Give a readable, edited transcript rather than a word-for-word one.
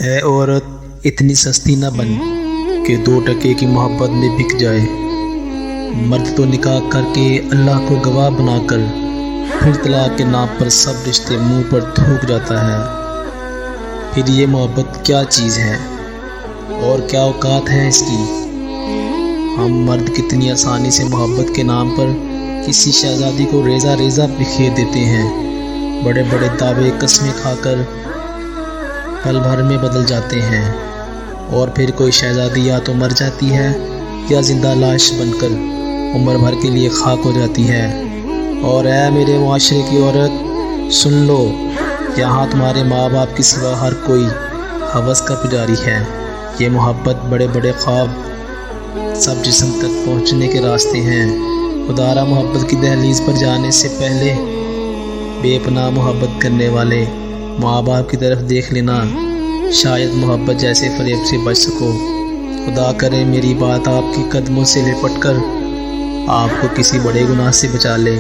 اے عورت اتنی سستی نہ بن کہ 2 ٹکے کی محبت میں بک جائے۔ مرد تو نکاح کر کے اللہ کو گواہ بنا کر پھر طلاق کے نام پر سب رشتے منہ پر تھوک جاتا ہے۔ پھر یہ محبت کیا چیز ہے اور کیا اوقات ہے اس کی؟ ہم مرد کتنی آسانی سے محبت کے نام پر کسی شہزادی کو ریزہ ریزہ بکھیر دیتے ہیں۔ بڑے بڑے دعوے قسمیں کھا کر پل بھر میں بدل جاتے ہیں، اور پھر کوئی شہزادی یا تو مر جاتی ہے یا زندہ لاش بن کر عمر بھر کے لیے خاک ہو جاتی ہے۔ اور اے میرے معاشرے کی عورت، سن لو، یہاں تمہارے ماں باپ کے سوا ہر کوئی ہوس کا پجاری ہے۔ یہ محبت بڑے بڑے خواب سب جسم تک پہنچنے کے راستے ہیں۔ خدارا محبت کی دہلیز پر جانے سے پہلے بے پناہ محبت کرنے والے ماں باپ کی طرف دیکھ لینا، شاید محبت جیسے فریب سے بچ سکو۔ خدا کرے میری بات آپ کے قدموں سے لپٹ کر آپ کو کسی بڑے گناہ سے بچا لے۔